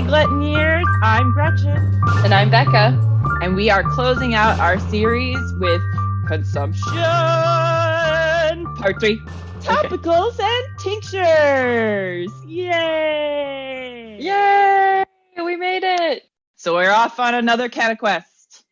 Hey, Gluttoniers, I'm Gretchen. And I'm Becca. And we are closing out our series with consumption, part 3, topicals and tinctures. Yay! Yay! We made it! So we're off on another quest.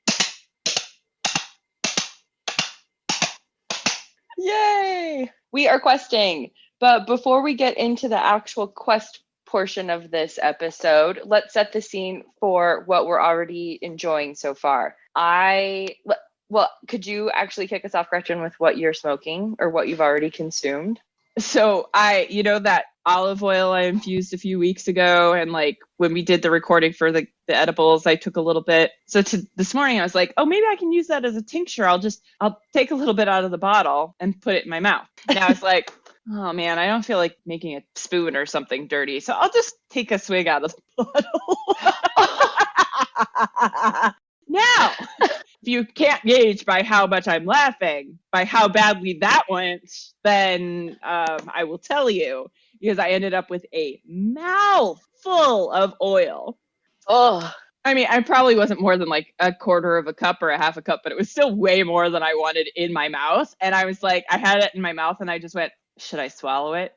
Yay! We are questing. But before we get into the actual quest portion of this episode, let's set the scene for what we're already enjoying so far. Well, could you actually kick us off, Gretchen, with what you're smoking or what you've already consumed? So that olive oil I infused a few weeks ago, and like when we did the recording for the edibles, I took a little bit. So this morning I was like, oh, maybe I can use that as a tincture. I'll take a little bit out of the bottle and put it in my mouth. And I was like, oh man, I don't feel like making a spoon or something dirty. So I'll just take a swig out of the bottle. Now, if you can't gauge by how much I'm laughing, by how badly that went, then I will tell you, because I ended up with a mouthful of oil. Oh, I mean, I probably wasn't more than like a quarter of a cup or a half a cup, but it was still way more than I wanted in my mouth. And I was like, I had it in my mouth and I just went, should I swallow it?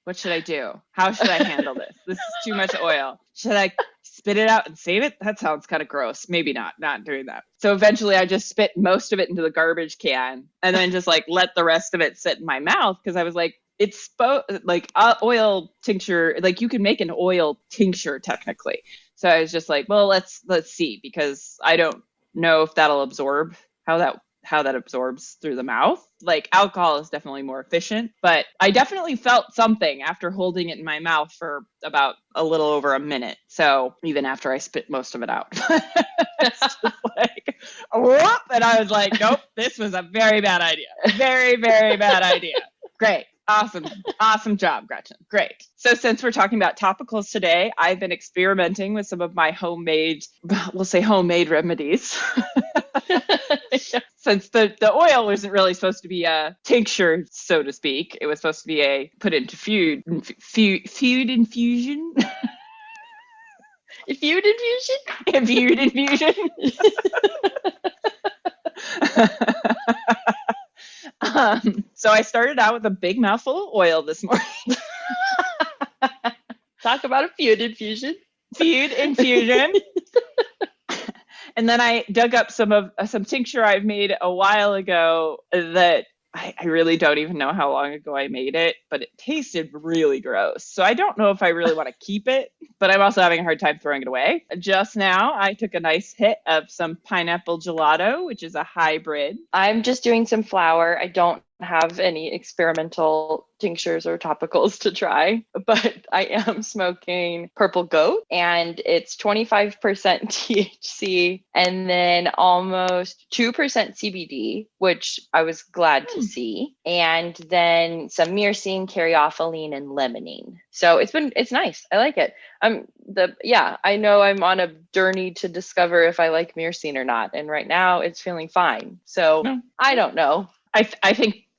What should I do? How should I handle this? This is too much oil. Should I spit it out and save it? That sounds kind of gross. Maybe not doing that. So eventually I just spit most of it into the garbage can and then just like let the rest of it sit in my mouth. Cause I was like, it's like oil tincture, like you can make an oil tincture technically. So I was just like, well, let's see, because I don't know if that'll absorb how that absorbs through the mouth. Like alcohol is definitely more efficient, but I definitely felt something after holding it in my mouth for about a little over a minute. So even after I spit most of it out, it's just like, whoop, and I was like, nope, this was a very bad idea. Very, very bad idea. Great. Awesome job, Gretchen. Great. So since we're talking about topicals today, I've been experimenting with some of my homemade remedies. Since the oil wasn't really supposed to be a tincture, so to speak, it was supposed to be put into food infusion. Food infusion? Food infusion. So I started out with a big mouthful of oil this morning. Talk about a food infusion. Food infusion. And then I dug up some tincture I've made a while ago that I really don't even know how long ago I made it, but it tasted really gross. So I don't know if I really want to keep it, but I'm also having a hard time throwing it away. Just now, I took a nice hit of some pineapple gelato, which is a hybrid. I'm just doing some flour. I don't have any experimental tinctures or topicals to try, but I am smoking Purple Goat, and it's 25% THC and then almost 2% CBD, which I was glad to see, and then some myrcene, caryophyllene, and limonene. So it's nice. I like it. I know I'm on a journey to discover if I like myrcene or not, and right now it's feeling fine. So I don't know.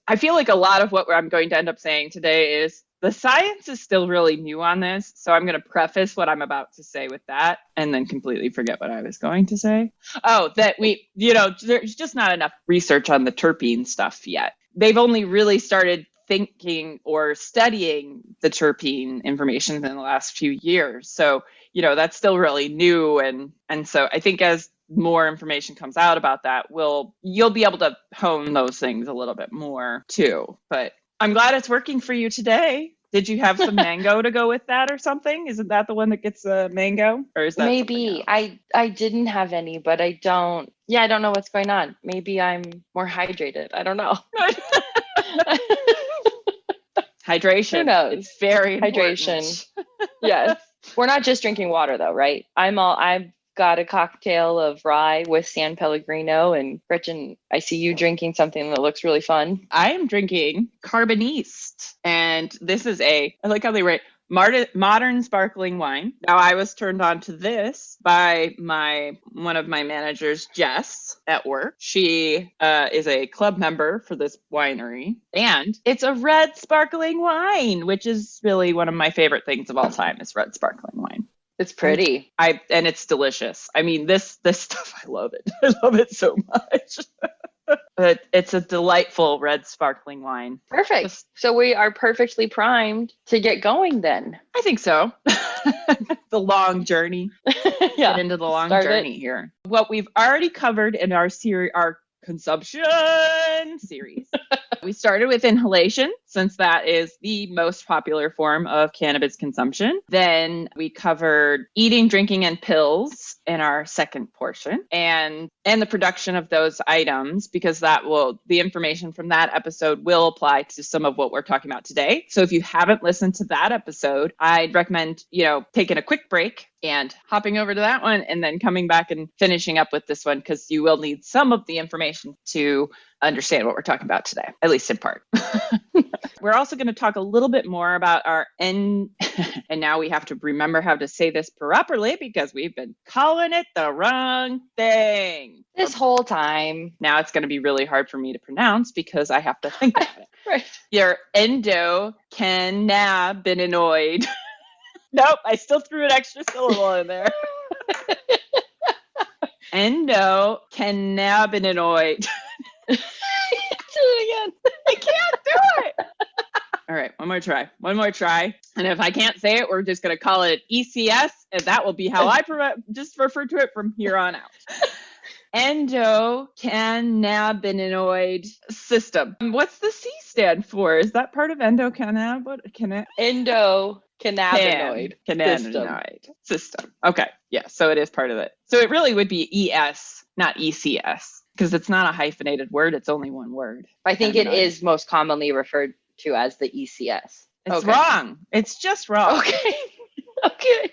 I feel like a lot of what I'm going to end up saying today is the science is still really new on this. So I'm going to preface what I'm about to say with that and then completely forget what I was going to say. Oh, that there's just not enough research on the terpene stuff yet. They've only really started thinking or studying the terpene information in the last few years. So, that's still really new. And so I think as more information comes out about that, you'll be able to hone those things a little bit more too. But I'm glad it's working for you today. Did you have some mango to go with that or something? Isn't that the one that gets a mango? Or is that maybe? I didn't have any, but I don't know what's going on. Maybe I'm more hydrated. I don't know. Hydration. Who knows? It's very hydration. Important. Yes. We're not just drinking water though, right? I've got a cocktail of rye with San Pellegrino, and Gretchen, I see you drinking something that looks really fun. I am drinking Carboniste, and this is I like how they write modern sparkling wine. Now, I was turned on to this by one of my managers, Jess, at work. She is a club member for this winery, and it's a red sparkling wine, which is really one of my favorite things of all time is red sparkling wine. It's pretty. And it's delicious. I mean, this stuff, I love it. I love it so much. But it's a delightful red sparkling wine. Perfect. So we are perfectly primed to get going then. I think so. The long journey. Yeah. Get into the long journey here. What we've already covered in our consumption series. We started with inhalation, since that is the most popular form of cannabis consumption. Then we covered eating, drinking, and pills in our second portion, and the production of those items, because the information from that episode will apply to some of what we're talking about today. So if you haven't listened to that episode, I'd recommend, taking a quick break and hopping over to that one and then coming back and finishing up with this one, because you will need some of the information to understand what we're talking about today, at least in part. We're also going to talk a little bit more about and now we have to remember how to say this properly, because we've been calling it the wrong thing this whole time. Now it's going to be really hard for me to pronounce because I have to think about it. Right. Your endocannabinoid. Nope, I still threw an extra syllable in there. Endocannabinoid. Do it again. I can't do it. All right, one more try. And if I can't say it, we're just going to call it ECS, and that will be how I just refer to it from here on out. Endocannabinoid system. What's the C stand for? Is that part of endocannabinoid? Endocannabinoid system. Okay, yeah, so it is part of it. So it really would be ES, not ECS, because it's not a hyphenated word. It's only one word. I think it is most commonly referred to as the ECS. It's wrong. It's just wrong. Okay.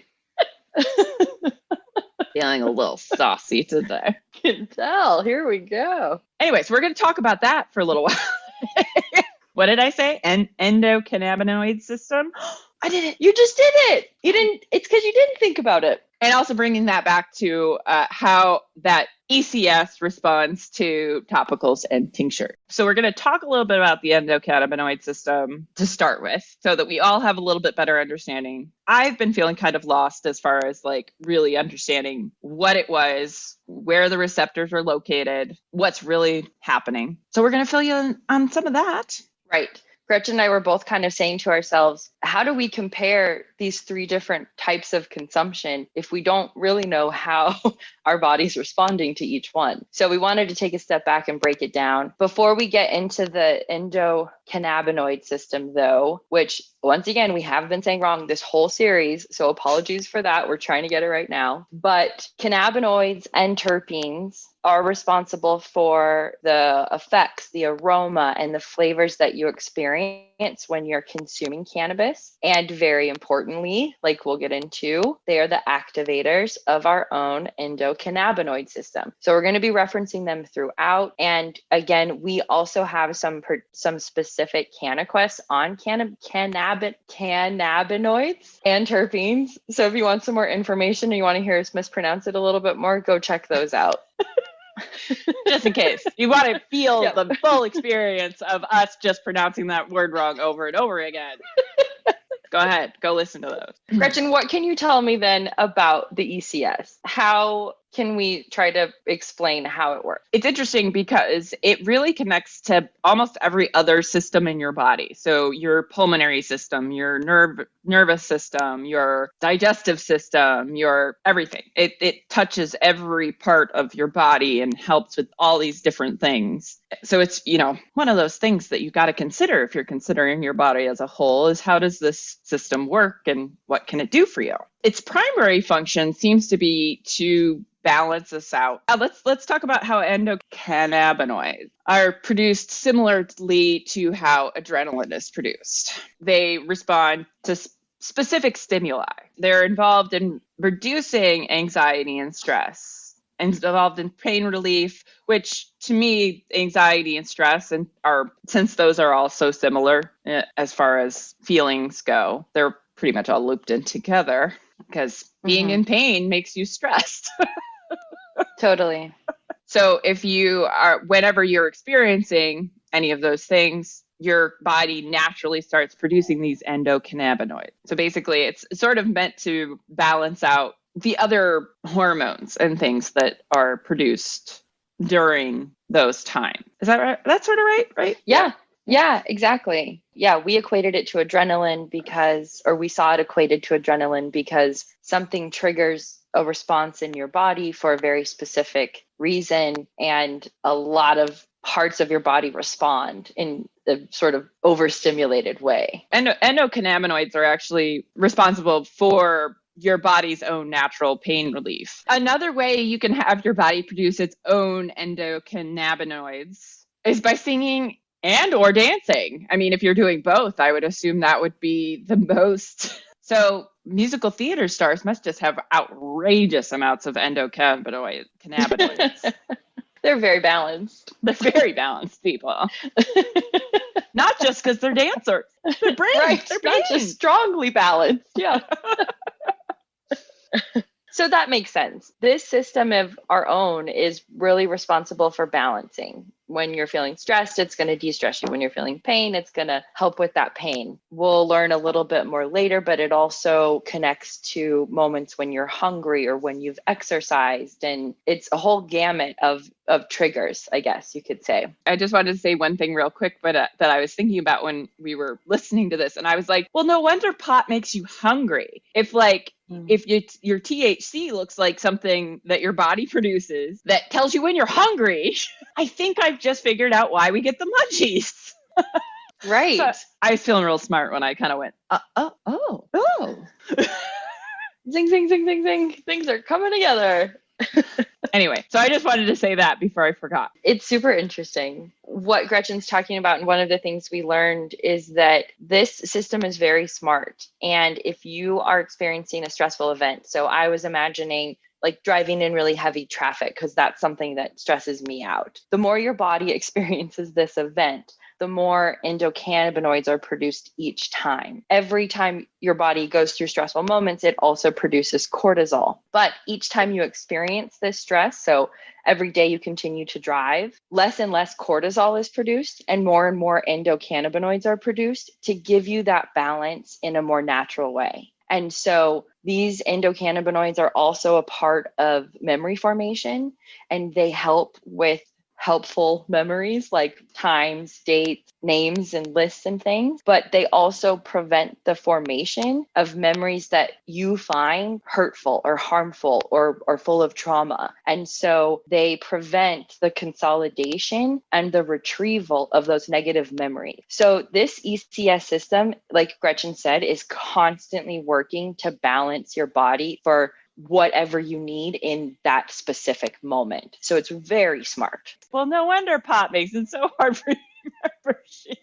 Feeling a little saucy today. Can tell. Here we go. Anyways, we're going to talk about that for a little while. What did I say? Endocannabinoid system. I did it. You just did it. You didn't. It's because you didn't think about it. And also bringing that back to how that ECS responds to topicals and tincture. So we're going to talk a little bit about the endocannabinoid system to start with, so that we all have a little bit better understanding. I've been feeling kind of lost as far as really understanding what it was, where the receptors are located, what's really happening. So we're going to fill you in on some of that. Right. Gretchen and I were both kind of saying to ourselves, how do we compare these three different types of consumption if we don't really know how our body's responding to each one? So we wanted to take a step back and break it down. Before we get into the endocannabinoid system, though, which once again, we have been saying wrong this whole series, so apologies for that. We're trying to get it right now. But cannabinoids and terpenes are responsible for the effects, the aroma, and the flavors that you experience when you're consuming cannabis. And very importantly, like we'll get into, they are the activators of our own endocannabinoid system. So we're going to be referencing them throughout. And again, we also have some specific CannaQuests on cannabinoids and terpenes. So if you want some more information and you want to hear us mispronounce it a little bit more, go check those out. Just in case you want to feel the full experience of us just pronouncing that word wrong over and over again. Go ahead, go listen to those. Gretchen, what can you tell me then about the ECS? How can we try to explain how it works? It's interesting because it really connects to almost every other system in your body. So your pulmonary system, your nervous system, your digestive system, your everything. It touches every part of your body and helps with all these different things. So it's, one of those things that you've got to consider if you're considering your body as a whole is how does this system work and what can it do for you? Its primary function seems to be to balance us out. Let's talk about how endocannabinoids are produced similarly to how adrenaline is produced. They respond to specific stimuli. They're involved in reducing anxiety and stress, and involved in pain relief, which to me, anxiety and stress since those are all so similar as far as feelings go, they're pretty much all looped in together because being in pain makes you stressed. Totally. So whenever you're experiencing any of those things, your body naturally starts producing these endocannabinoids. So basically, it's sort of meant to balance out the other hormones and things that are produced during those times. Is that right? That's sort of right, right? Yeah. Yeah, exactly. Yeah, we equated it to adrenaline or we saw it equated to adrenaline because something triggers a response in your body for a very specific reason, and a lot of parts of your body respond in a sort of overstimulated way. Endocannabinoids are actually responsible for your body's own natural pain relief. Another way you can have your body produce its own endocannabinoids is by singing and or dancing. I mean, if you're doing both, I would assume that would be the most. So musical theater stars must just have outrageous amounts of endocannabinoids. They're very balanced. They're very balanced people. Not just because they're dancers. Their brains. Right. Their brains. Not just strongly balanced. Yeah. So that makes sense. This system of our own is really responsible for balancing. When you're feeling stressed, it's going to de-stress you. When you're feeling pain, it's going to help with that pain. We'll learn a little bit more later, but it also connects to moments when you're hungry or when you've exercised. And it's a whole gamut of triggers, I guess you could say. I just wanted to say one thing real quick, but that I was thinking about when we were listening to this. And I was like, well, no wonder pot makes you hungry. If your THC looks like something that your body produces that tells you when you're hungry, I think I've just figured out why we get the munchies. Right. So I was feeling real smart when I kind of went, oh. Zing, zing, zing, zing, zing. Things are coming together. Anyway, so I just wanted to say that before I forgot. It's super interesting. What Gretchen's talking about, and one of the things we learned is that this system is very smart. And if you are experiencing a stressful event, so I was imagining like driving in really heavy traffic, because that's something that stresses me out. The more your body experiences this event, the more endocannabinoids are produced each time. Every time your body goes through stressful moments, it also produces cortisol. But each time you experience this stress, so every day you continue to drive, less and less cortisol is produced and more endocannabinoids are produced to give you that balance in a more natural way. And so these endocannabinoids are also a part of memory formation, and they help with helpful memories like times, dates, names, and lists and things, but they also prevent the formation of memories that you find hurtful or harmful or full of trauma. And so they prevent the consolidation and the retrieval of those negative memories. So this ECS system, like Gretchen said, is constantly working to balance your body for whatever you need in that specific moment. So it's very smart. Well, no wonder pot makes it so hard for you to remember shit.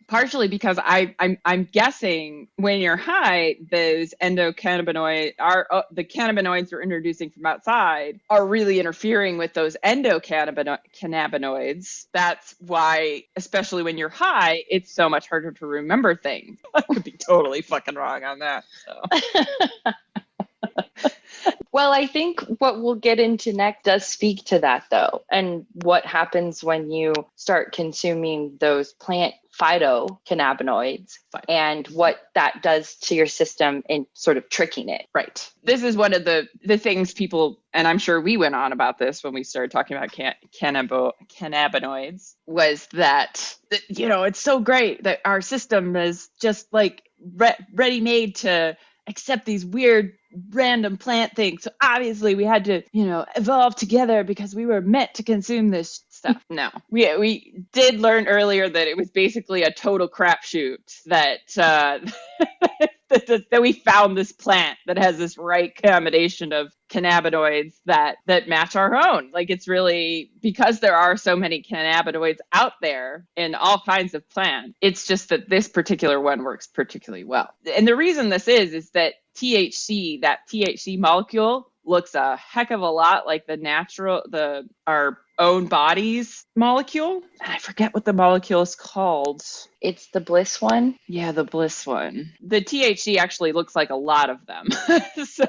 Partially because I'm guessing when you're high, those endocannabinoids the cannabinoids you're introducing from outside are really interfering with those endocannabinoids. That's why, especially when you're high, it's so much harder to remember things. I could be totally fucking wrong on that. So. Well, I think what we'll get into next does speak to that, though, and what happens when you start consuming those plant phytocannabinoids and what that does to your system in sort of tricking it. Right. This is one of the things people, and I'm sure we went on about this when we started talking about cannabinoids, was that, it's so great that our system is just like ready-made to accept these weird random plant things. So obviously we had to, evolve together because we were meant to consume this stuff. No, we did learn earlier that it was basically a total crapshoot that that we found this plant that has this right combination of cannabinoids that match our own. Like, it's really because there are so many cannabinoids out there in all kinds of plants. It's just that this particular one works particularly well. And the reason this is that that THC molecule looks a heck of a lot like our own body's molecule. And I forget what the molecule is called. It's the bliss one. Yeah, the bliss one. The THC actually looks like a lot of them. So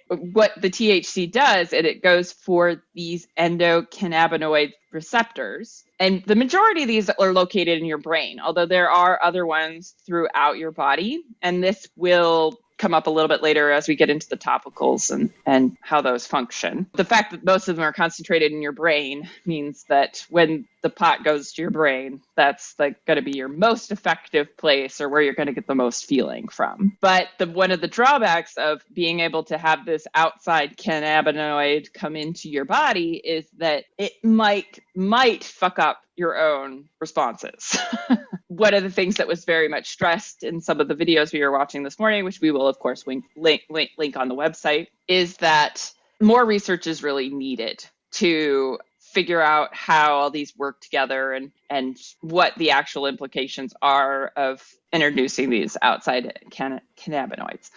what the THC does, it goes for these endocannabinoid receptors. And the majority of these are located in your brain, although there are other ones throughout your body. And this will come up a little bit later as we get into the topicals and how those function. The fact that most of them are concentrated in your brain means that when the pot goes to your brain, that's like going to be your most effective place or where you're going to get the most feeling from. But one of the drawbacks of being able to have this outside cannabinoid come into your body is that it might fuck up your own responses. One of the things that was very much stressed in some of the videos we were watching this morning, which we will of course link on the website, is that more research is really needed to figure out how all these work together and what the actual implications are of introducing these outside cannabinoids.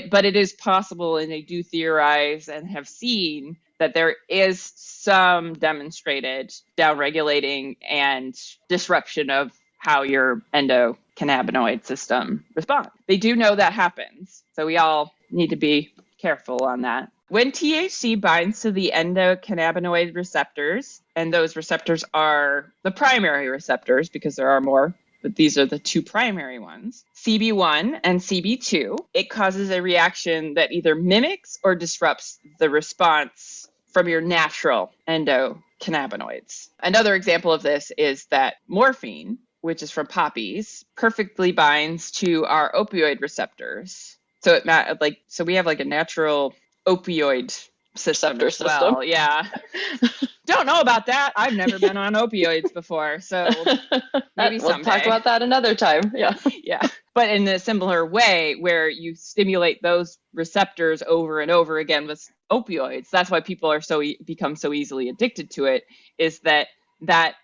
But it is possible, and they do theorize and have seen that there is some demonstrated downregulating and disruption of how your endocannabinoid system responds. They do know that happens, so we all need to be careful on that. When THC binds to the endocannabinoid receptors, and those receptors are the primary receptors because there are more, but these are the two primary ones, CB1 and CB2, it causes a reaction that either mimics or disrupts the response from your natural endocannabinoids. Another example of this is that morphine, which is from poppies, perfectly binds to our opioid receptors. So so we have like a natural opioid system as well. Yeah. Don't know about that. I've never been on opioids before, so maybe we'll someday. talk about that another time. Yeah. Yeah. But in a similar way, where you stimulate those receptors over and over again with opioids, that's why people are become so easily addicted to it, is that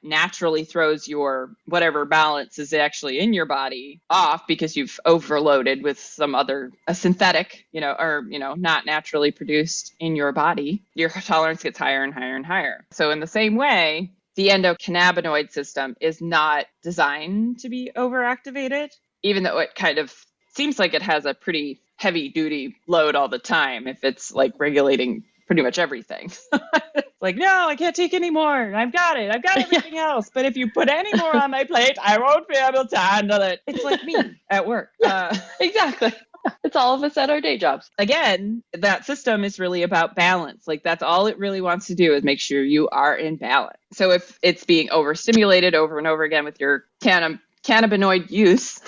naturally throws your whatever balance is actually in your body off because you've overloaded with some other a synthetic, or not naturally produced in your body. Your tolerance gets higher and higher and higher. So in the same way, the endocannabinoid system is not designed to be overactivated, even though it kind of seems like it has a pretty heavy duty load all the time if it's like regulating pretty much everything. Like, no, I can't take any more. I've got it. I've got everything else. But if you put any more on my plate, I won't be able to handle it. It's like me at work. Exactly. It's all of us at our day jobs. Again, that system is really about balance. Like that's all it really wants to do is make sure you are in balance. So if it's being overstimulated over and over again with your cannabinoid use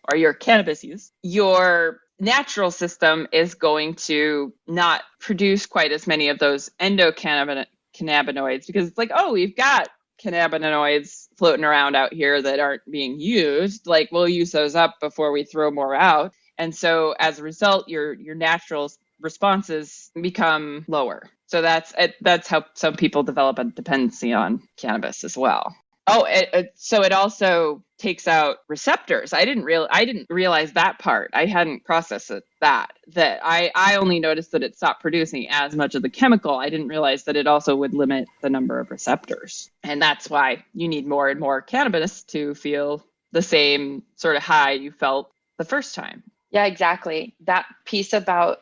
or your cannabis use, your natural system is going to not produce quite as many of those endocannabinoids because it's like, oh, we've got cannabinoids floating around out here that aren't being used. Like we'll use those up before we throw more out. And so as a result, your natural responses become lower. So that's how some people develop a dependency on cannabis as well. Oh, so it also takes out receptors. I didn't realize that part. I hadn't processed that I only noticed that it stopped producing as much of the chemical. I didn't realize that it also would limit the number of receptors. And that's why you need more and more cannabis to feel the same sort of high you felt the first time. Yeah, exactly. That piece about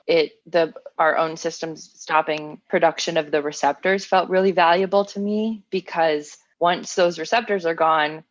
our own systems stopping production of the receptors felt really valuable to me because once those receptors are gone,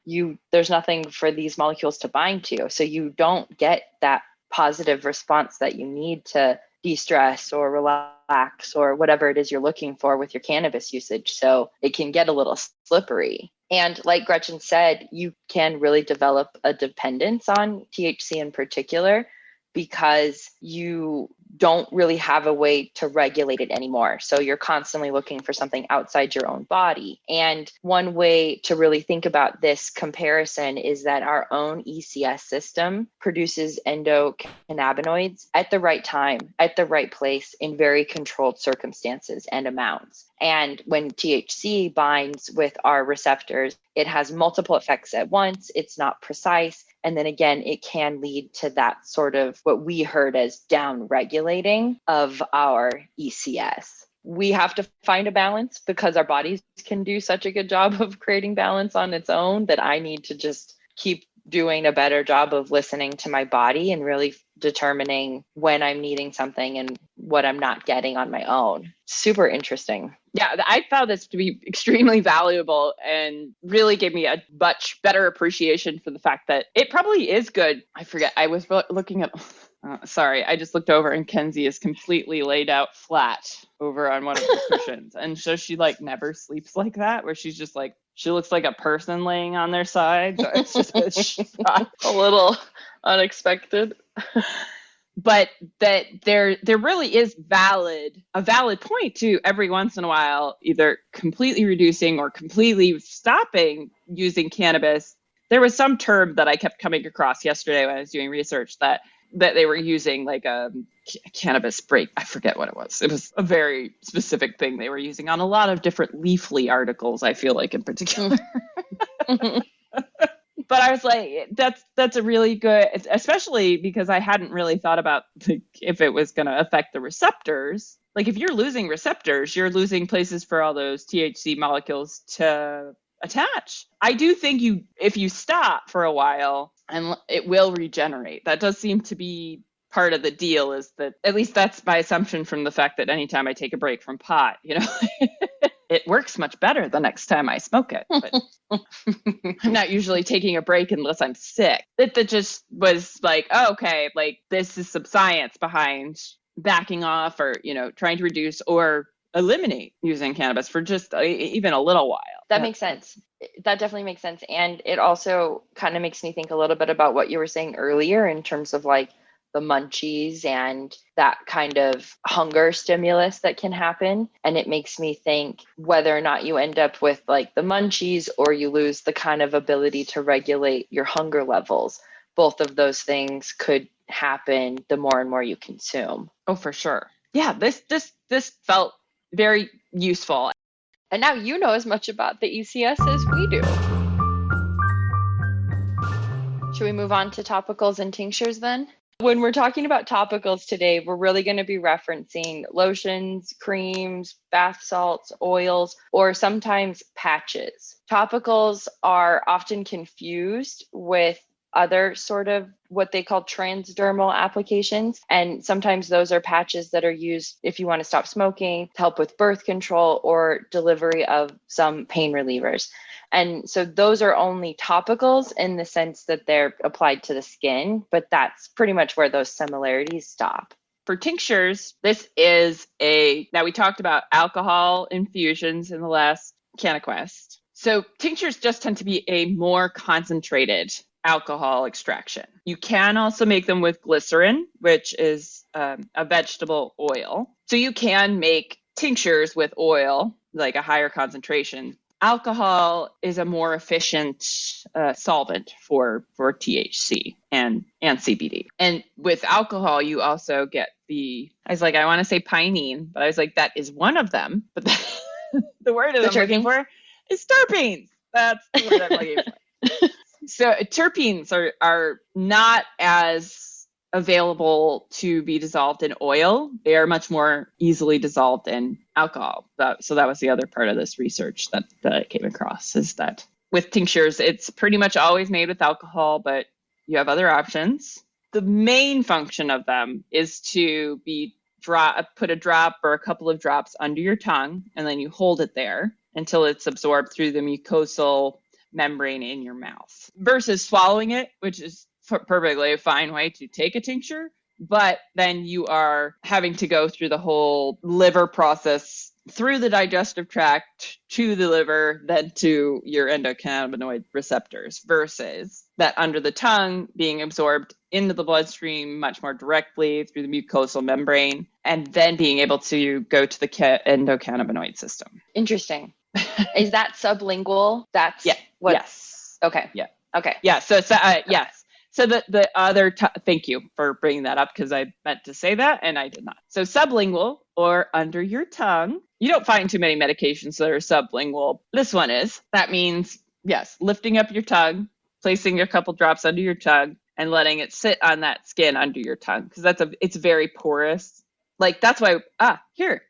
there's nothing for these molecules to bind to. So you don't get that positive response that you need to de-stress or relax or whatever it is you're looking for with your cannabis usage. So it can get a little slippery. And like Gretchen said, you can really develop a dependence on THC in particular because you don't really have a way to regulate it anymore. So you're constantly looking for something outside your own body. And one way to really think about this comparison is that our own ECS system produces endocannabinoids at the right time, at the right place, in very controlled circumstances and amounts. And when THC binds with our receptors, it has multiple effects at once. It's not precise. And then again, it can lead to that sort of what we heard as down regulating of our ECS. we have to find a balance because our bodies can do such a good job of creating balance on its own, that I need to just keep doing a better job of listening to my body and really determining when I'm needing something and what I'm not getting on my own. Super interesting. Yeah, I found this to be extremely valuable and really gave me a much better appreciation for the fact that it probably is good. I forget, I was looking at, sorry, I just looked over and Kenzie is completely laid out flat over on one of the cushions. And so she like never sleeps like that, where she's just like, she looks like a person laying on their side. So it's just a little unexpected. But that there really is a valid point to every once in a while either completely reducing or completely stopping using cannabis. There was some term that I kept coming across yesterday when I was doing research that they were using, like a cannabis break. I forget what it was. It was a very specific thing they were using on a lot of different Leafly articles, I feel like, in particular. But I was like, that's a really good, especially because I hadn't really thought about if it was going to affect the receptors. Like if you're losing receptors, you're losing places for all those THC molecules to attach. I do think if you stop for a while, and it will regenerate. That does seem to be part of the deal, is that, at least that's my assumption from the fact that anytime I take a break from pot, it works much better the next time I smoke it. But I'm not usually taking a break unless I'm sick. That just was like, oh, okay, like this is some science behind backing off or, trying to reduce or eliminate using cannabis for just even a little while. That makes sense. That definitely makes sense. And it also kind of makes me think a little bit about what you were saying earlier in terms of like the munchies and that kind of hunger stimulus that can happen. And it makes me think whether or not you end up with like the munchies or you lose the kind of ability to regulate your hunger levels. Both of those things could happen the more and more you consume. Oh, for sure. Yeah, this felt very useful. And now you know as much about the ECS as we do. Should we move on to topicals and tinctures then? When we're talking about topicals today, we're really going to be referencing lotions, creams, bath salts, oils, or sometimes patches. Topicals are often confused with other sort of what they call transdermal applications. And sometimes those are patches that are used if you want to stop smoking, to help with birth control, or delivery of some pain relievers. And so those are only topicals in the sense that they're applied to the skin, but that's pretty much where those similarities stop. For tinctures, this is now we talked about alcohol infusions in the last CannaQuest. So tinctures just tend to be a more concentrated alcohol extraction. You can also make them with glycerin, which is a vegetable oil. So you can make tinctures with oil, like a higher concentration. Alcohol is a more efficient solvent for THC and CBD. And with alcohol, you also get I want to say pinene, but I was like, that is one of them. But the word I'm looking for is terpenes. That's the word I'm looking for. So terpenes are not as available to be dissolved in oil. They are much more easily dissolved in alcohol. So that was the other part of this research that I came across, is that with tinctures, it's pretty much always made with alcohol, but you have other options. The main function of them is to put a drop or a couple of drops under your tongue, and then you hold it there until it's absorbed through the mucosal membrane in your mouth, versus swallowing it, which is perfectly a fine way to take a tincture. But then you are having to go through the whole liver process, through the digestive tract to the liver, then to your endocannabinoid receptors, versus that under the tongue being absorbed into the bloodstream much more directly through the mucosal membrane, and then being able to go to the endocannabinoid system. Interesting. Is that sublingual? That's yes. Okay. Yeah. Okay. Yeah. So yes. So the other, thank you for bringing that up, because I meant to say that and I did not. So sublingual, or under your tongue. You don't find too many medications that are sublingual. This one is. That means, yes, lifting up your tongue, placing a couple drops under your tongue, and letting it sit on that skin under your tongue, because it's very porous. Like that's why, here,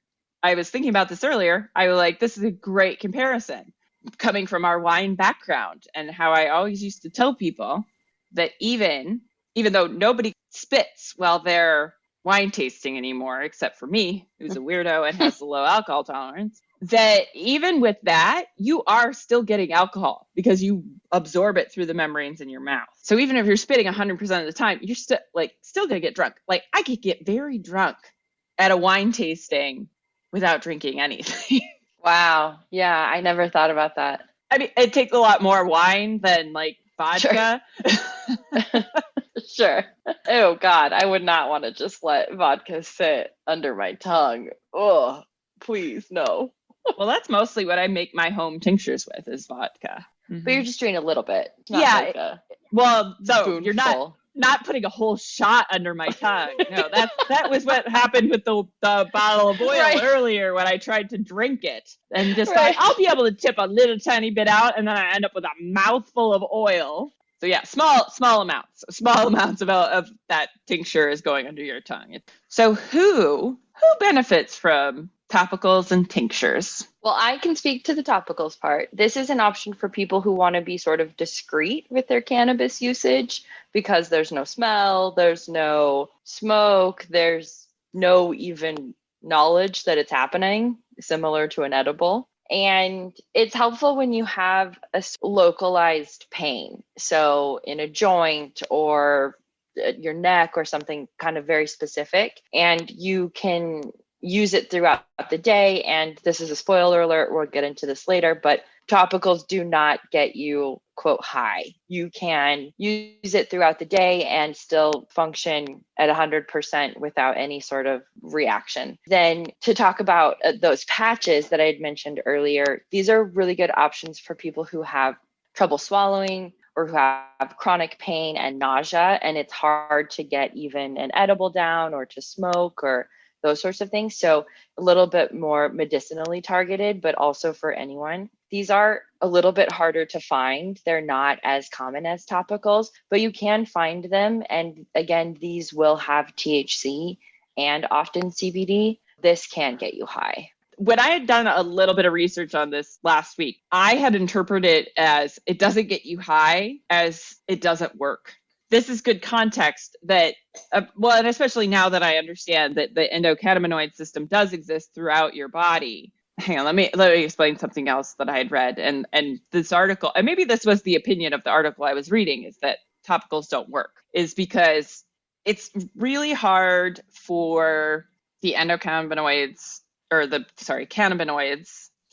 I was thinking about this earlier. I was like, this is a great comparison coming from our wine background, and how I always used to tell people that even though nobody spits while they're wine tasting anymore, except for me, who's a weirdo and has a low alcohol tolerance, that even with that, you are still getting alcohol because you absorb it through the membranes in your mouth. So even if you're spitting 100% of the time, you're still going to get drunk. Like, I could get very drunk at a wine tasting without drinking anything. Wow. Yeah, I never thought about that. I mean, it takes a lot more wine than like vodka. Sure. Sure. Oh God, I would not want to just let vodka sit under my tongue. Oh, please, no. Well, that's mostly what I make my home tinctures with is vodka. But you're just doing a little bit. Not Yeah. like a Well, no, spoonful. you're not putting a whole shot under my tongue. No, that was what happened with the bottle of oil Right. earlier when I tried to drink it and just Right. thought I'll be able to tip a little tiny bit out, and then I end up with a mouthful of oil. So yeah, small amounts of that tincture is going under your tongue. So who benefits from topicals and tinctures? Well, I can speak to the topicals part. This is an option for people who want to be sort of discreet with their cannabis usage because there's no smell, there's no smoke, there's no even knowledge that it's happening, similar to an edible. And it's helpful when you have a localized pain. So in a joint or your neck or something kind of very specific, and you can use it throughout the day. And this is a spoiler alert, we'll get into this later, but topicals do not get you, quote, high. You can use it throughout the day and still function at 100% without any sort of reaction. Then to talk about those patches that I had mentioned earlier, these are really good options for people who have trouble swallowing or who have chronic pain and nausea, and it's hard to get even an edible down or to smoke or those sorts of things. So a little bit more medicinally targeted, but also for anyone. These are a little bit harder to find. They're not as common as topicals, but you can find them. And again, these will have THC and often CBD. This can get you high. When I had done a little bit of research on this last week, I had interpreted it as it doesn't get you high, as it doesn't work. This is good context that, and especially now that I understand that the endocannabinoid system does exist throughout your body. Hang on, let me explain something else that I had read. And this article, and maybe this was the opinion of the article I was reading, is that topicals don't work, is because it's really hard for the endocannabinoids,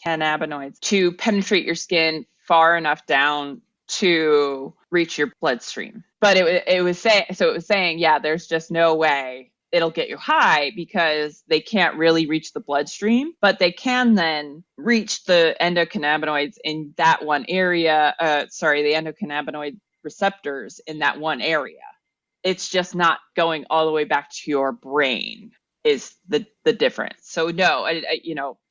cannabinoids to penetrate your skin far enough down to reach your bloodstream. But it was saying, yeah, there's just no way it'll get you high because they can't really reach the bloodstream, but they can then reach the endocannabinoids in that one area. The endocannabinoid receptors in that one area. It's just not going all the way back to your brain is the difference. So no,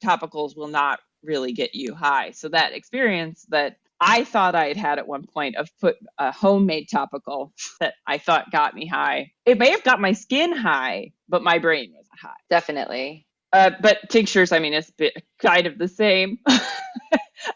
topicals will not really get you high. So that experience that I thought I had at one point of put a homemade topical that I thought got me high. It may have got my skin high, but my brain was high. Definitely. But tinctures, I mean, it's kind of the same. I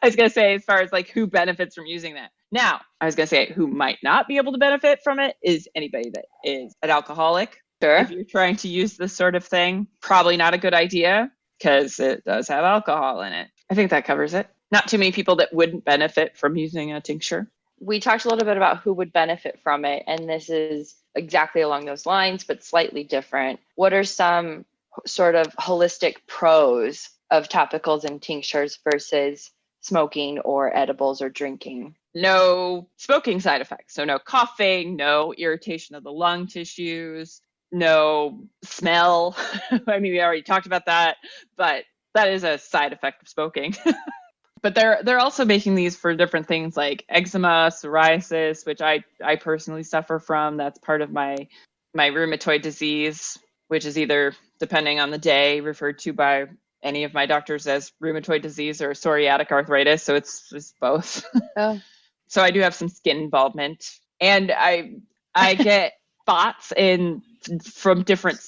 was going to say, as far as like who benefits from using that. Now, I was going to say who might not be able to benefit from it is anybody that is an alcoholic. Sure. If you're trying to use this sort of thing, probably not a good idea because it does have alcohol in it. I think that covers it. Not too many people that wouldn't benefit from using a tincture. We talked a little bit about who would benefit from it, and this is exactly along those lines, but slightly different. What are some sort of holistic pros of topicals and tinctures versus smoking or edibles or drinking? No smoking side effects. So no coughing, no irritation of the lung tissues, no smell. I mean, we already talked about that, but that is a side effect of smoking. But they're also making these for different things like eczema, psoriasis, which I personally suffer from. That's part of my rheumatoid disease, which is either, depending on the day, referred to by any of my doctors as rheumatoid disease or psoriatic arthritis. So it's both. Oh. So I do have some skin involvement, and I get spots from different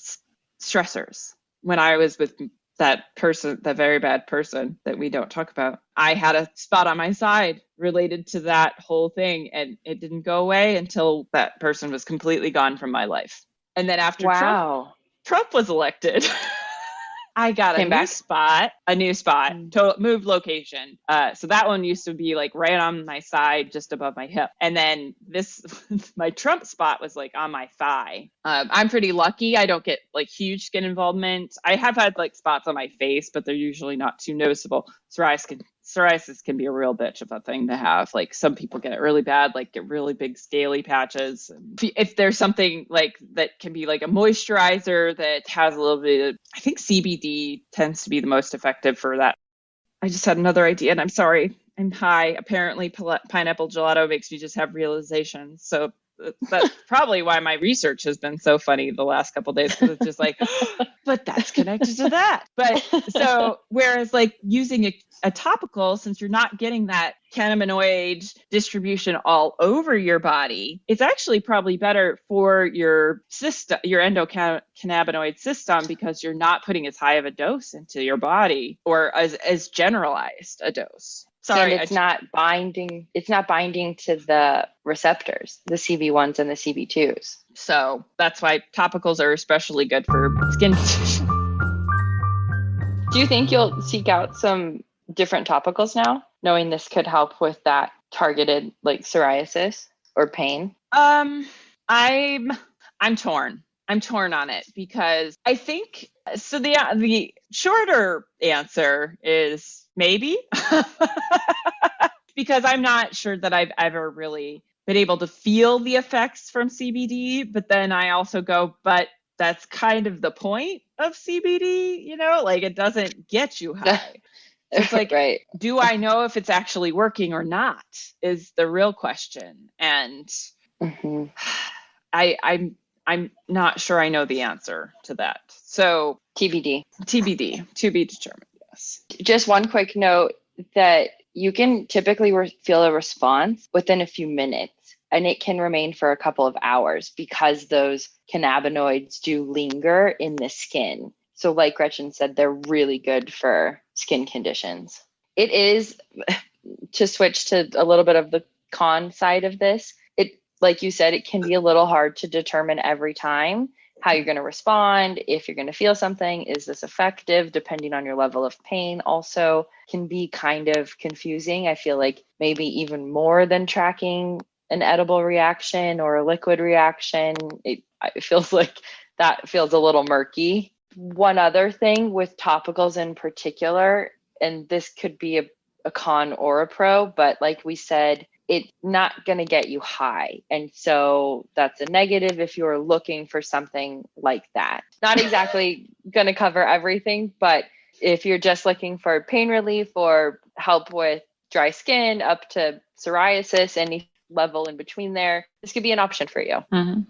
stressors. When I was with that person, that very bad person that we don't talk about, I had a spot on my side related to that whole thing, and it didn't go away until that person was completely gone from my life. And then after Wow. Trump was elected, I got Came back? a new spot, Mm. moved location. So that one used to be like right on my side, just above my hip. And then this, my Trump spot was like on my thigh. I'm pretty lucky. I don't get like huge skin involvement. I have had like spots on my face, but they're usually not too noticeable. Psoriasis can be a real bitch of a thing to have. Like some people get it really bad, like get really big scaly patches. If there's something like that can be like a moisturizer that has a little bit of, I think CBD tends to be the most effective for that. I just had another idea, and I'm sorry, I'm high. Apparently pineapple gelato makes me just have realizations. So that's probably why my research has been so funny the last couple of days, because it's just like, but that's connected to that. But so whereas like using a topical, since you're not getting that cannabinoid distribution all over your body, it's actually probably better for your system, your endocannabinoid system, because you're not putting as high of a dose into your body, or as generalized a dose. Sorry, and it's not binding to the receptors, the CB1s and the CB2s. So that's why topicals are especially good for skin conditions. Do you think you'll seek out some different topicals now, knowing this could help with that targeted like psoriasis or pain? I'm torn. I'm torn on it, because I think so. The shorter answer is maybe, because I'm not sure that I've ever really been able to feel the effects from CBD. But then I also go, but that's kind of the point of CBD, like it doesn't get you high. So it's like, right. Do I know if it's actually working or not is the real question. And Mm-hmm. I'm not sure I know the answer to that. So TBD, to be determined. Yes. Just one quick note that you can typically feel a response within a few minutes, and it can remain for a couple of hours because those cannabinoids do linger in the skin. So like Gretchen said, they're really good for skin conditions. It is, to switch to a little bit of the con side of this, like you said, it can be a little hard to determine every time how you're going to respond, if you're going to feel something, is this effective, depending on your level of pain, also can be kind of confusing. I feel like maybe even more than tracking an edible reaction or a liquid reaction. It feels like that feels a little murky. One other thing with topicals in particular, and this could be a con or a pro, but like we said, it's not going to get you high. And so that's a negative if you're looking for something like that. Not exactly going to cover everything, but if you're just looking for pain relief or help with dry skin up to psoriasis, any level in between there, this could be an option for you. Mm-hmm.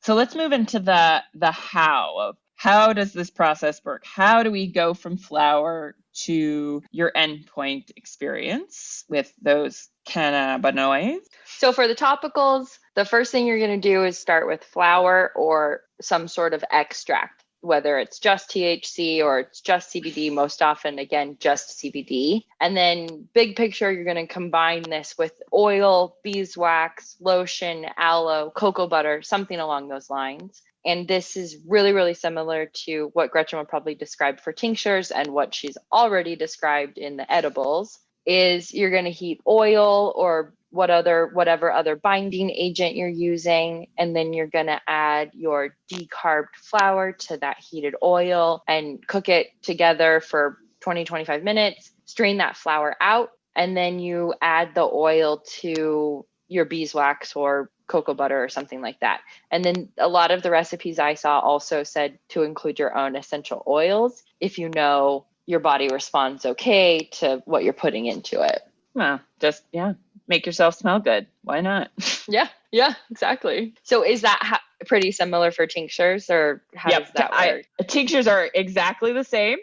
So let's move into the how of how does this process work? How do we go from flower to your endpoint experience with those cannabinoids? So for the topicals, the first thing you're going to do is start with flower or some sort of extract, whether it's just THC or it's just CBD, most often, again, just CBD. And then big picture, you're going to combine this with oil, beeswax, lotion, aloe, cocoa butter, something along those lines. And this is really, really similar to what Gretchen would probably describe for tinctures and what she's already described in the edibles. Is you're going to heat oil or whatever other binding agent you're using, and then you're going to add your decarbed flour to that heated oil and cook it together for 20-25 minutes. Strain that flour out, and then you add the oil to your beeswax or cocoa butter or something like that. And then a lot of the recipes I saw also said to include your own essential oils if you know your body responds okay to what you're putting into it. Well, just, make yourself smell good. Why not? Yeah, exactly. So is that pretty similar for tinctures, or how does that work? Tinctures are exactly the same.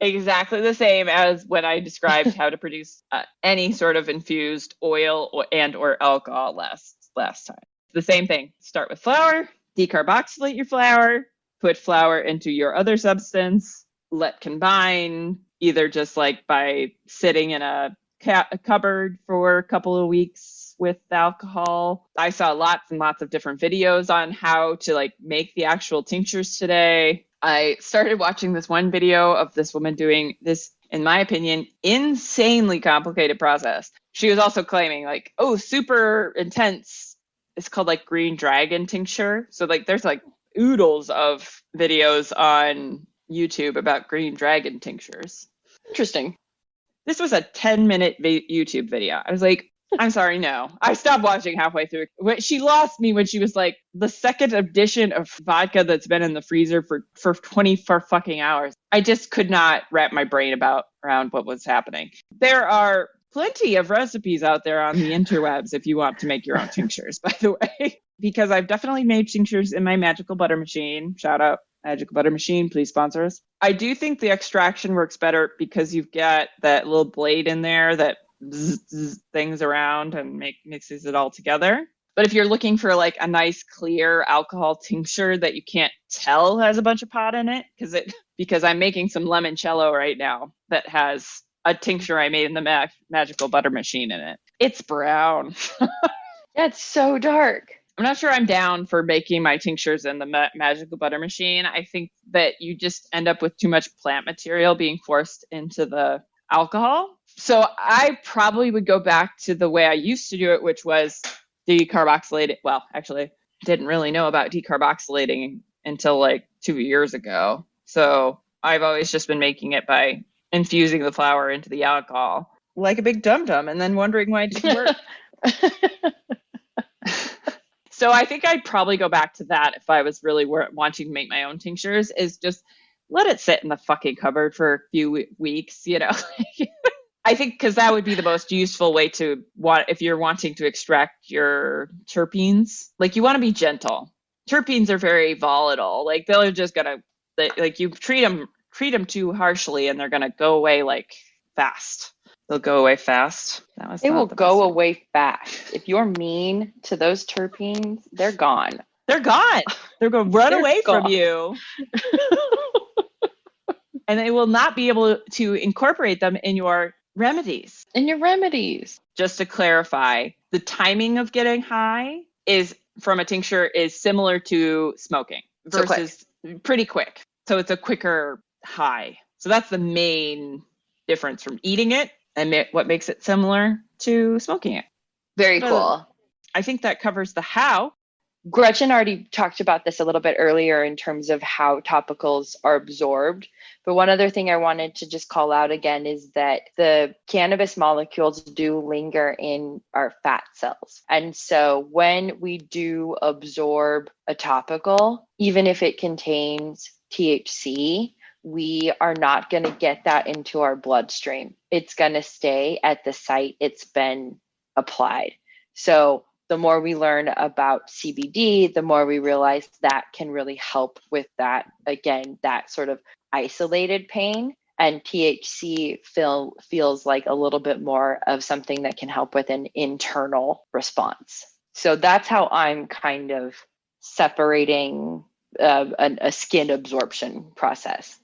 Exactly the same as when I described how to produce any sort of infused oil or alcohol last time. The same thing. Start with flour, decarboxylate your flour, put flower into your other substance, let combine, either just like by sitting in a cupboard for a couple of weeks with alcohol. I saw lots and lots of different videos on how to like make the actual tinctures today. I started watching this one video of this woman doing this, in my opinion, insanely complicated process. She was also claiming like, oh, super intense. It's called like green dragon tincture. So like there's like oodles of videos on YouTube about green dragon tinctures. Interesting. This was a 10-minute YouTube video. I was like, I'm sorry, no. I stopped watching halfway through. She lost me when she was like, the second edition of vodka that's been in the freezer for 24 fucking hours. I just could not wrap my brain around what was happening. There are plenty of recipes out there on the interwebs if you want to make your own tinctures, by the way, because I've definitely made tinctures in my magical butter machine. Shout out Magical Butter Machine, please sponsor us. I do think the extraction works better because you've got that little blade in there that things around and mixes it all together. But if you're looking for like a nice clear alcohol tincture that you can't tell has a bunch of pot in it, because I'm making some limoncello right now that has a tincture I made in the Magical Butter Machine in it. It's brown. Yeah, it's so dark. I'm not sure I'm down for making my tinctures in the Magical Butter Machine. I think that you just end up with too much plant material being forced into the alcohol. So I probably would go back to the way I used to do it, which was decarboxylating. Well, actually, didn't really know about decarboxylating until like 2 years ago. So I've always just been making it by infusing the flower into the alcohol like a big dum-dum and then wondering why it didn't work. So I think I'd probably go back to that if I was really wanting to make my own tinctures, is just let it sit in the fucking cupboard for a few weeks, you know. I think because that would be the most useful way to if you're wanting to extract your terpenes. Like you want to be gentle. Terpenes are very volatile. Like they're just gonna like you treat them too harshly and they're gonna go away like fast. They'll go away fast. They will go away fast. If you're mean to those terpenes, they're gone. They're gone. They're going to run away from you. And they will not be able to incorporate them in your remedies. Just to clarify, the timing of getting high from a tincture is similar to smoking versus pretty quick. So it's a quicker high. So that's the main difference from eating it and what makes it similar to smoking it. Very cool. I think that covers the how. Gretchen already talked about this a little bit earlier in terms of how topicals are absorbed. But one other thing I wanted to just call out again is that the cannabis molecules do linger in our fat cells. And so when we do absorb a topical, even if it contains THC, we are not going to get that into our bloodstream. It's going to stay at the site it's been applied. So the more we learn about CBD, the more we realize that can really help with that, again, that sort of isolated pain. And THC feels like a little bit more of something that can help with an internal response. So that's how I'm kind of separating a skin absorption process.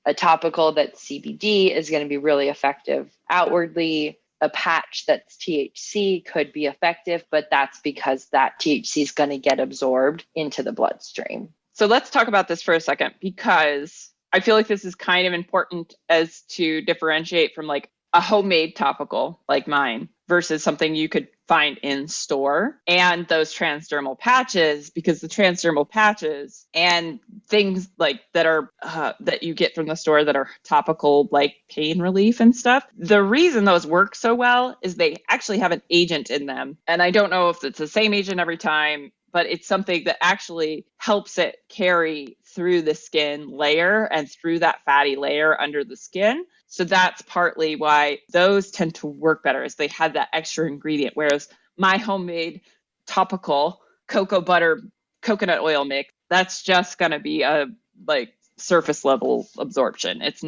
A topical that's CBD is going to be really effective outwardly. A patch that's THC could be effective, but that's because that THC is going to get absorbed into the bloodstream. So let's talk about this for a second, because I feel like this is kind of important as to differentiate from like a homemade topical like mine versus something you could find in store, and those transdermal patches, because the transdermal patches and things like that are that you get from the store that are topical like pain relief and stuff, the reason those work so well is they actually have an agent in them. And I don't know if it's the same agent every time, but it's something that actually helps it carry through the skin layer and through that fatty layer under the skin. So that's partly why those tend to work better, is they have that extra ingredient. Whereas my homemade topical cocoa butter coconut oil mix, that's just going to be a like surface level absorption. It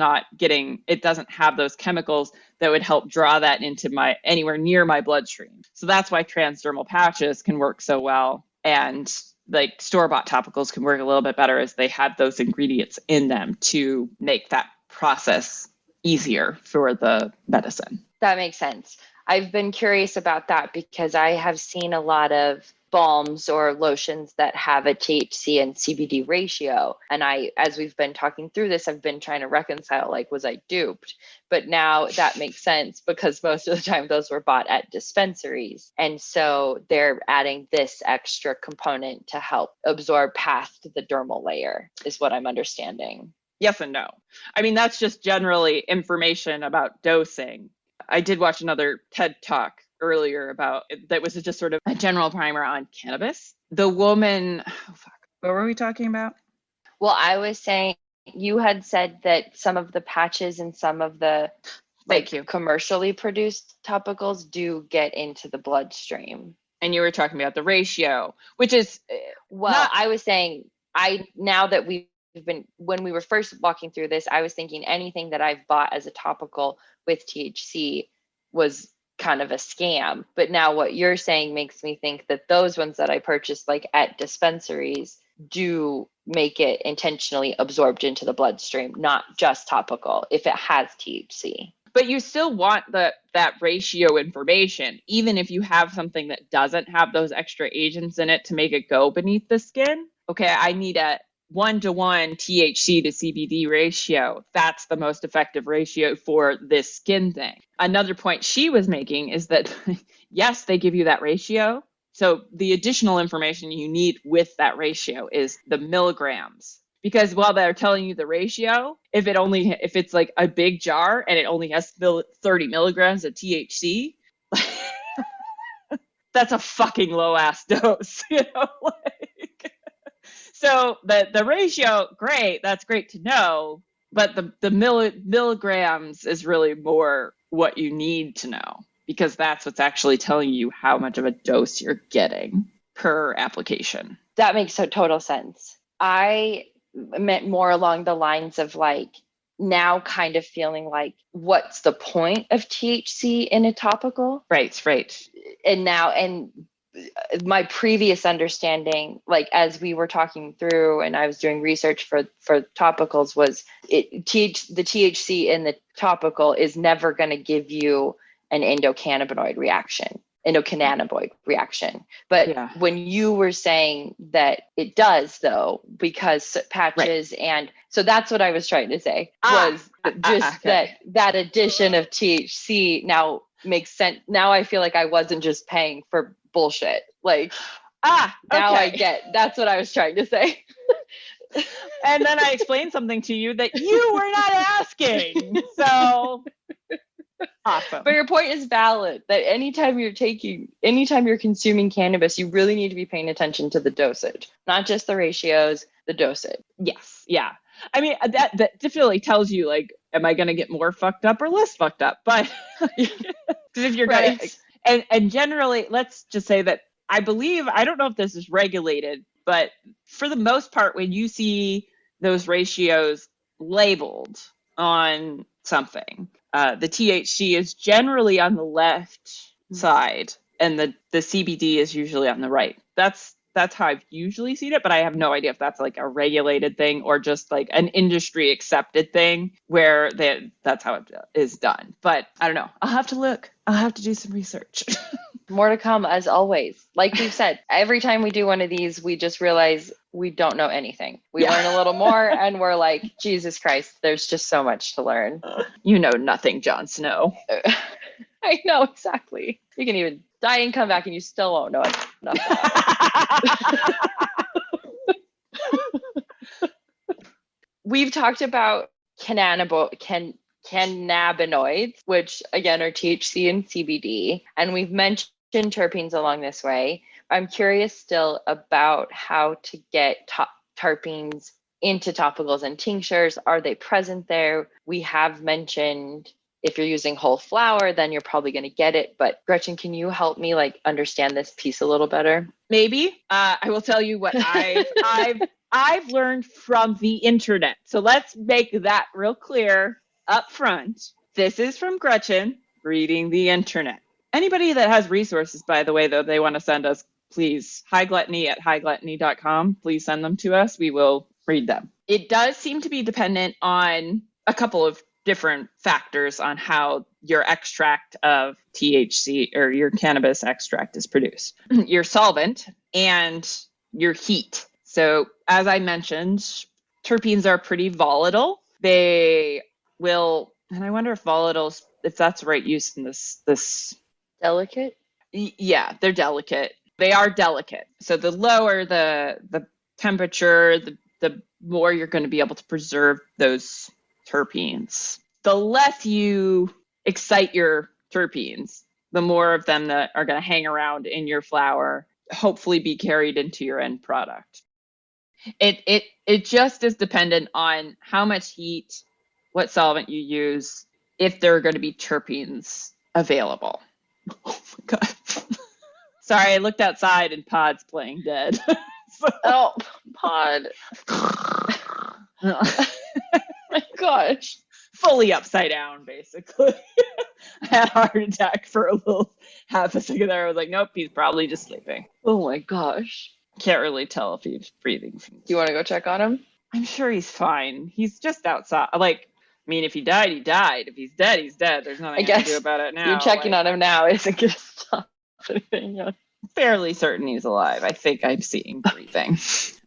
doesn't have those chemicals that would help draw that into anywhere near my bloodstream. So that's why transdermal patches can work so well. And like store-bought topicals can work a little bit better is they have those ingredients in them to make that process easier for the medicine. That makes sense. I've been curious about that because I have seen a lot of balms or lotions that have a THC and CBD ratio. And as we've been talking through this, I've been trying to reconcile, like, was I duped? But now that makes sense because most of the time those were bought at dispensaries. And so they're adding this extra component to help absorb past the dermal layer, is what I'm understanding. Yes and no. I mean, that's just generally information about dosing. I did watch another TED Talk earlier about that was just sort of a general primer on cannabis. The woman, what were we talking about? Well, I was saying you had said that some of the patches and some of the commercially produced topicals do get into the bloodstream. And you were talking about the ratio, which is I was saying now that when we were first walking through this, I was thinking anything that I've bought as a topical with THC was kind of a scam. But now what you're saying makes me think that those ones that I purchased like at dispensaries do make it intentionally absorbed into the bloodstream, not just topical if it has THC. But you still want that ratio information, even if you have something that doesn't have those extra agents in it to make it go beneath the skin. Okay, I need a 1-to-1 THC to CBD ratio. That's the most effective ratio for this skin thing. Another point she was making is that, yes, they give you that ratio. So the additional information you need with that ratio is the milligrams. Because while they're telling you the ratio, if it's like a big jar and it only has 30 milligrams of THC, that's a fucking low ass dose, So the ratio, great, that's great to know, but the milligrams is really more what you need to know, because that's what's actually telling you how much of a dose you're getting per application. That makes total sense. I meant more along the lines of like now kind of feeling like, what's the point of THC in a topical? Right. And my previous understanding, like as we were talking through and I was doing research for topicals, was the THC in the topical is never going to give you an endocannabinoid reaction. But yeah. When you were saying that it does, though, because patches, right. And so that's what I was trying to say was just okay. that addition of THC now makes sense. Now I feel like I wasn't just paying for bullshit. Like, now I get, that's what I was trying to say. And then I explained something to you that you were not asking. So awesome. But your point is valid that anytime you're consuming cannabis, you really need to be paying attention to the dosage, not just the ratios, the dosage. Yes. Yeah. I mean, that definitely tells you, like, am I going to get more fucked up or less fucked up? But because if you're right. And generally, let's just say that I don't know if this is regulated, but for the most part, when you see those ratios labeled on something, the THC is generally on the left side and the CBD is usually on the right. That's how I've usually seen it, but I have no idea if that's like a regulated thing or just like an industry accepted thing where that's how it is done. But I don't know. I'll have to look. I'll have to do some research. More to come, as always. Like we've said, every time we do one of these, we just realize we don't know anything. We learn a little more and we're like, Jesus Christ, there's just so much to learn. You know nothing, Jon Snow. I know, exactly. You can even die and come back and you still won't know enough. We've talked about cannabinoids, which again are THC and CBD, and we've mentioned terpenes along this way. I'm curious still about how to get terpenes into topicals and tinctures. Are they present there? We have mentioned if you're using whole flower, then you're probably going to get it. But Gretchen, can you help me like understand this piece a little better? Maybe. I will tell you what I've learned from the internet. So let's make that real clear up front. This is from Gretchen reading the internet. Anybody that has resources, by the way, though, they want to send us, please, highgluttony@highgluttony.com. Please send them to us. We will read them. It does seem to be dependent on a couple of different factors on how your extract of THC or your cannabis extract is produced. Your solvent and your heat. So as I mentioned, terpenes are pretty volatile. They will, and I wonder if volatiles, if that's the right use in this. Delicate? Yeah, they're delicate. They are delicate. So the lower the temperature, the more you're going to be able to preserve those terpenes. The less you excite your terpenes, the more of them that are going to hang around in your flower, hopefully be carried into your end product. It just is dependent on how much heat, what solvent you use, if there are going to be terpenes available. Oh my God. Sorry, I looked outside and Pod's playing dead. Oh, Pod. My gosh. Fully upside down, basically. I had a heart attack for a little half a second there. I was like, nope, he's probably just sleeping. Oh my gosh. Can't really tell if he's breathing. Do you want to go check on him? I'm sure he's fine. He's just outside. Like, I mean, if he died, he died. If he's dead, he's dead. There's nothing I can do about it now. You checking on him now isn't going to stop anything. Yeah. Fairly certain he's alive. I think I'm seeing breathing.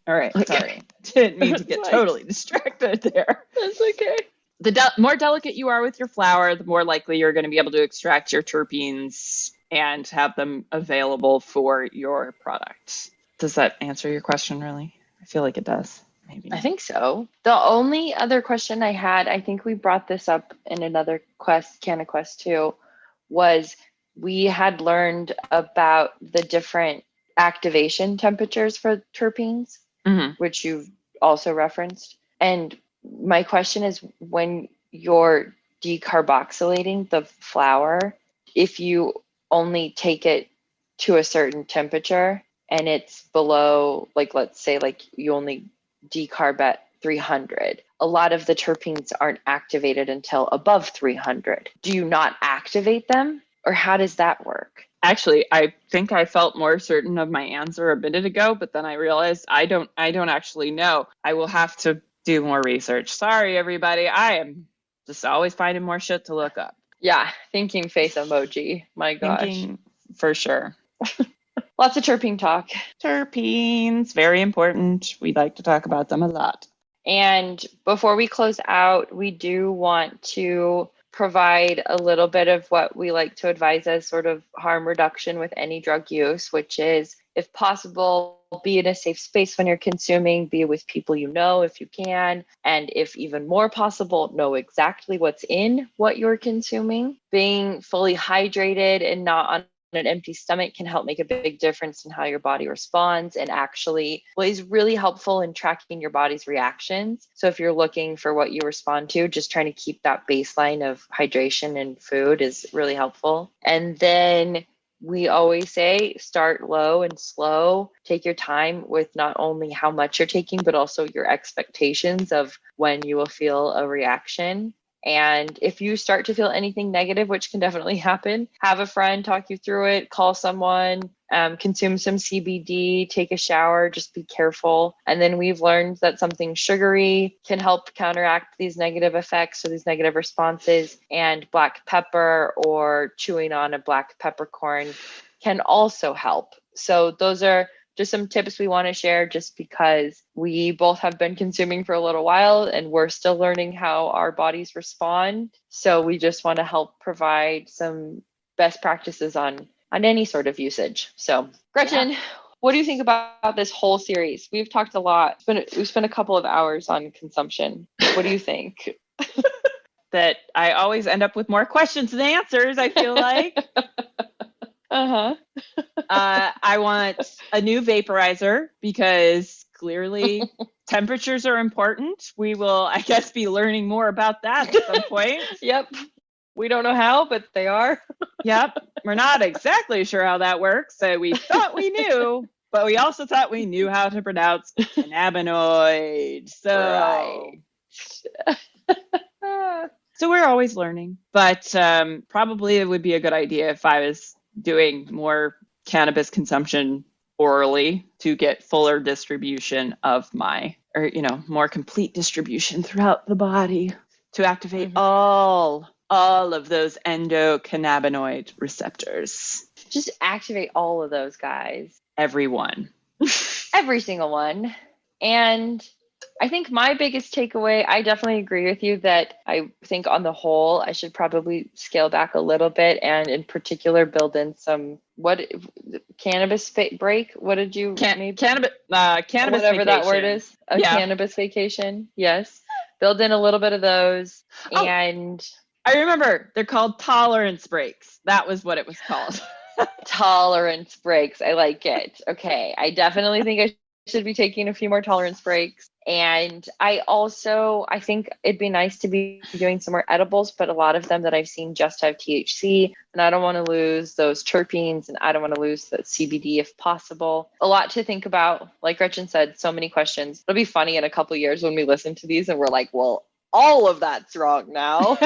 All right, Okay. sorry. Didn't mean to get totally distracted there. That's okay. The more delicate you are with your flower, the more likely you're going to be able to extract your terpenes and have them available for your product. Does that answer your question, really? I feel like it does. Maybe. I think so. The only other question I had, I think we brought this up in another Canna Quest 2, was we had learned about the different activation temperatures for terpenes, which you've also referenced. And my question is, when you're decarboxylating the flower, if you only take it to a certain temperature and it's below, like, let's say, like, you only decarb at 300, a lot of the terpenes aren't activated until above 300. Do you not activate them, or how does that work? Actually, I think I felt more certain of my answer a minute ago, but then I realized I don't actually know. I will have to do more research. Sorry, everybody. I am just always finding more shit to look up. Yeah, thinking face emoji. My gosh. Thinking for sure. Lots of terpene talk. Terpenes, very important. We like to talk about them a lot. And before we close out, we do want to provide a little bit of what we like to advise as sort of harm reduction with any drug use, which is, if possible, be in a safe space when you're consuming, be with people you know if you can, and if even more possible, know exactly what's in what you're consuming. Being fully hydrated and not on an empty stomach can help make a big difference in how your body responds, and actually is really helpful in tracking your body's reactions. So if you're looking for what you respond to, just trying to keep that baseline of hydration and food is really helpful. And then we always say, start low and slow. Take your time with not only how much you're taking, but also your expectations of when you will feel a reaction. And if you start to feel anything negative, which can definitely happen, have a friend talk you through it, call someone, consume some CBD, take a shower, just be careful. And then we've learned that something sugary can help counteract these negative effects or these negative responses. And black pepper or chewing on a black peppercorn can also help. So those are just some tips we want to share, just because we both have been consuming for a little while and we're still learning how our bodies respond. So we just want to help provide some best practices on any sort of usage. So Gretchen, What do you think about this whole series? We've talked a lot. We've spent a couple of hours on consumption. What do you think? That I always end up with more questions than answers, I feel like. I want a new vaporizer because clearly temperatures are important. We will, I guess, be learning more about that at some point. Yep. We don't know how, but they are. Yep. We're not exactly sure how that works. So we thought we knew, but we also thought we knew how to pronounce cannabinoid. So, so we're always learning. But probably it would be a good idea if I was doing more cannabis consumption orally to get fuller distribution of more complete distribution throughout the body to activate all of those endocannabinoid receptors. Just activate all of those guys. Everyone. Every single one. And I think my biggest takeaway, I definitely agree with you that I think on the whole, I should probably scale back a little bit and in particular build in some cannabis break. What did you cannabis whatever vacation. That word is? Cannabis vacation. Yes. Build in a little bit of those. And I remember they're called tolerance breaks. That was what it was called. Tolerance breaks. I like it. Okay. I definitely think I should be taking a few more tolerance breaks. And I think it'd be nice to be doing some more edibles, but a lot of them that I've seen just have THC, and I don't want to lose those terpenes, and I don't want to lose the CBD if possible. A lot to think about. Like Gretchen said, so many questions. It'll be funny in a couple of years when we listen to these and we're like, well, all of that's wrong now.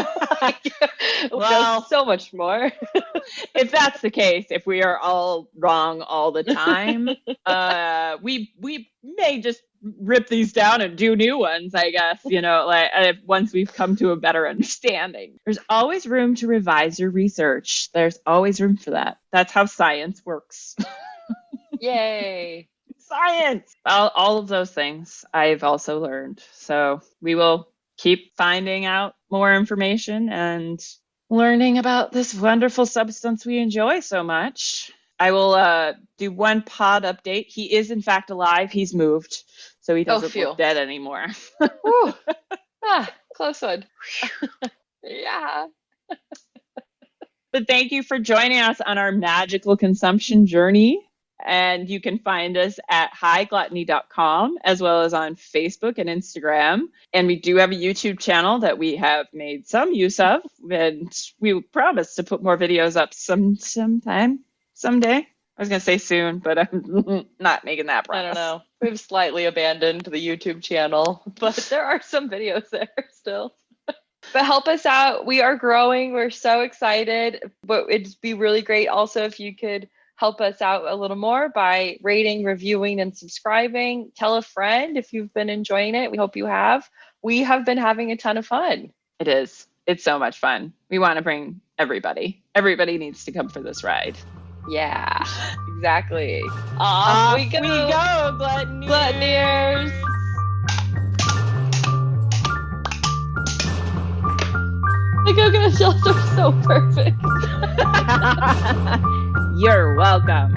Well, so much more. If that's the case, if we are all wrong all the time, we may just rip these down and do new ones, I guess, once we've come to a better understanding. There's always room to revise your research. There's always room for that. That's how science works. Yay. Science. All of those things I've also learned. So we will keep finding out more information and learning about this wonderful substance we enjoy so much. I will do one pod update. He is, in fact, alive. He's moved, so he doesn't look dead anymore. Close one. Yeah. But thank you for joining us on our magical consumption journey. And you can find us at hightogluttony.com as well as on Facebook and Instagram. And we do have a YouTube channel that we have made some use of. And we promise to put more videos up sometime, someday. I was going to say soon, but I'm not making that promise. I don't know. We've slightly abandoned the YouTube channel, but there are some videos there still. But help us out. We are growing. We're so excited. But it'd be really great also if you could help us out a little more by rating, reviewing, and subscribing. Tell a friend if you've been enjoying it. We hope you have. We have been having a ton of fun. It is. It's so much fun. We want to bring everybody. Everybody needs to come for this ride. Yeah, exactly. Off we go, gluttoneers. Gluttoneers. The coconut shells are so perfect. You're welcome.